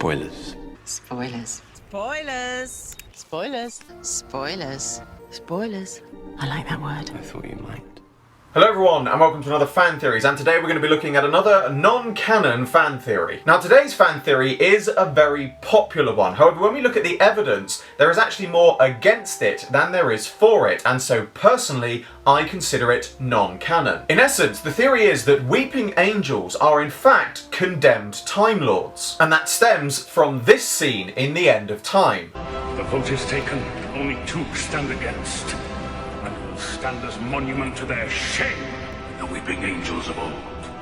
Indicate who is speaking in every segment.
Speaker 1: Spoilers.
Speaker 2: Spoilers.
Speaker 3: Spoilers.
Speaker 2: Spoilers. Spoilers. Spoilers. I like that word.
Speaker 1: I thought you might.
Speaker 4: Hello everyone and welcome to another fan theories, and today we're going to be looking at another non-canon fan theory. Now today's fan theory is a very popular one, however when we look at the evidence there is actually more against it than there is for it, and so personally I consider it non-canon. In essence, the theory is that weeping angels are in fact condemned Time Lords, and that stems from this scene in The End of Time.
Speaker 5: The vote is taken, only two stand against. And will stand as monument to their shame, the weeping angels of old.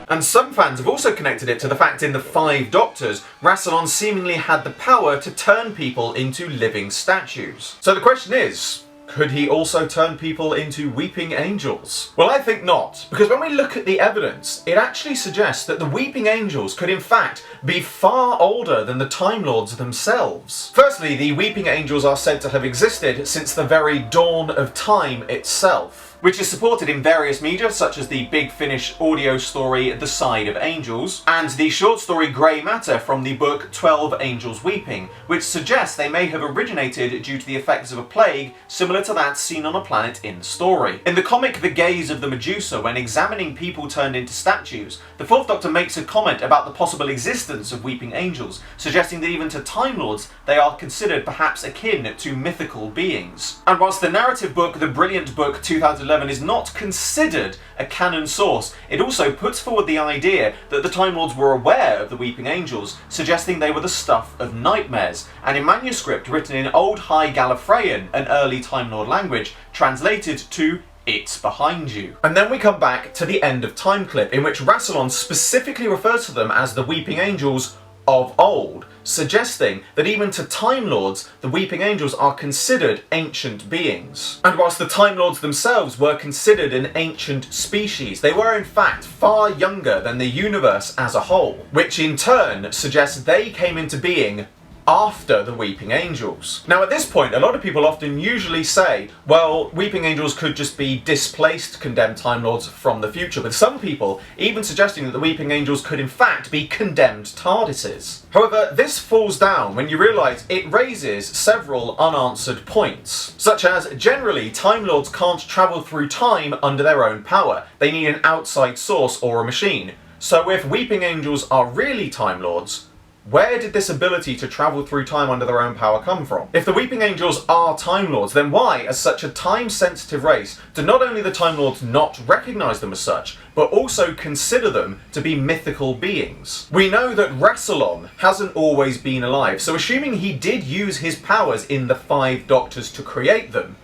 Speaker 4: And some fans have also connected it to the fact in the Five Doctors, Rassilon seemingly had the power to turn people into living statues. So the question is, could he also turn people into weeping angels? Well, I think not, because when we look at the evidence, it actually suggests that the weeping angels could in fact be far older than the Time Lords themselves. Firstly, the weeping angels are said to have existed since the very dawn of time itself, which is supported in various media such as the Big Finish audio story The Side of Angels, and the short story Grey Matter from the book 12 Angels Weeping, which suggests they may have originated due to the effects of a plague similar to that seen on a planet in the story. In the comic The Gaze of the Medusa, when examining people turned into statues, the Fourth Doctor makes a comment about the possible existence of weeping angels, suggesting that even to Time Lords they are considered perhaps akin to mythical beings. And whilst the narrative book The Brilliant Book 2011 is not considered a canon source, it also puts forward the idea that the Time Lords were aware of the weeping angels, suggesting they were the stuff of nightmares, and in manuscript written in Old High Gallifreyan, an early Time Lord language, translated to "It's behind you." And then we come back to the End of Time clip, in which Rassilon specifically refers to them as the weeping angels of old, suggesting that even to Time Lords, the weeping angels are considered ancient beings. And whilst the Time Lords themselves were considered an ancient species, they were in fact far younger than the universe as a whole, which in turn suggests they came into being after the weeping angels. Now at this point, a lot of people often usually say, well, weeping angels could just be displaced condemned Time Lords from the future, with some people even suggesting that the weeping angels could in fact be condemned TARDISes. However, this falls down when you realise it raises several unanswered points, such as generally Time Lords can't travel through time under their own power. They need an outside source or a machine. So if weeping angels are really Time Lords, where did this ability to travel through time under their own power come from? If the Weeping Angels are Time Lords, then why, as such a time-sensitive race, do not only the Time Lords not recognise them as such, but also consider them to be mythical beings? We know that Rassilon hasn't always been alive, so assuming he did use his powers in the Five Doctors to create them,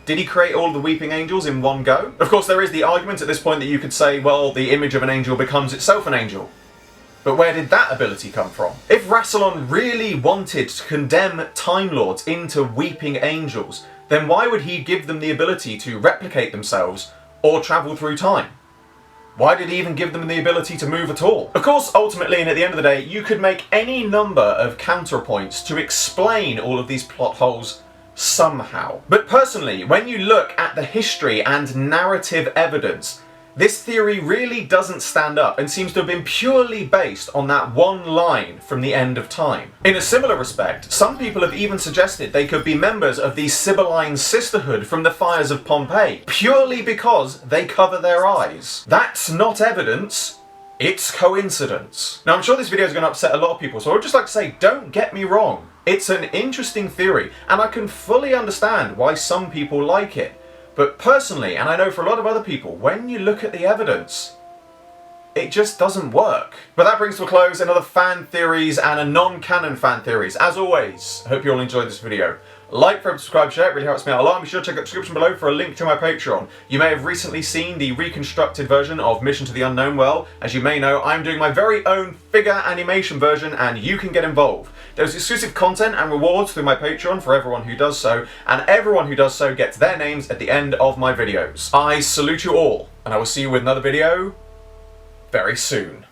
Speaker 4: did he create all the Weeping Angels in one go? Of course, there is the argument at this point that you could say, well, the image of an angel becomes itself an angel. But where did that ability come from? If Rassilon really wanted to condemn Time Lords into weeping angels, then why would he give them the ability to replicate themselves or travel through time? Why did he even give them the ability to move at all? Of course, ultimately, and at the end of the day, you could make any number of counterpoints to explain all of these plot holes somehow. But personally, when you look at the history and narrative evidence, this theory really doesn't stand up and seems to have been purely based on that one line from The End of Time. In a similar respect, some people have even suggested they could be members of the Sibylline Sisterhood from the fires of Pompeii, purely because they cover their eyes. That's not evidence, it's coincidence. Now I'm sure this video is going to upset a lot of people, so I would just like to say, don't get me wrong. It's an interesting theory, and I can fully understand why some people like it. But personally, and I know for a lot of other people, when you look at the evidence, it just doesn't work. But that brings to a close another fan theories and a non-canon fan theories. As always, I hope you all enjoyed this video. Like, favorite, subscribe, share, it really helps me out a lot. And be sure to check out the description below for a link to my Patreon. You may have recently seen the reconstructed version of Mission to the Unknown Well. As you may know, I'm doing my very own figure animation version and you can get involved. There's exclusive content and rewards through my Patreon for everyone who does so, and everyone who does so gets their names at the end of my videos. I salute you all, and I will see you with another video very soon.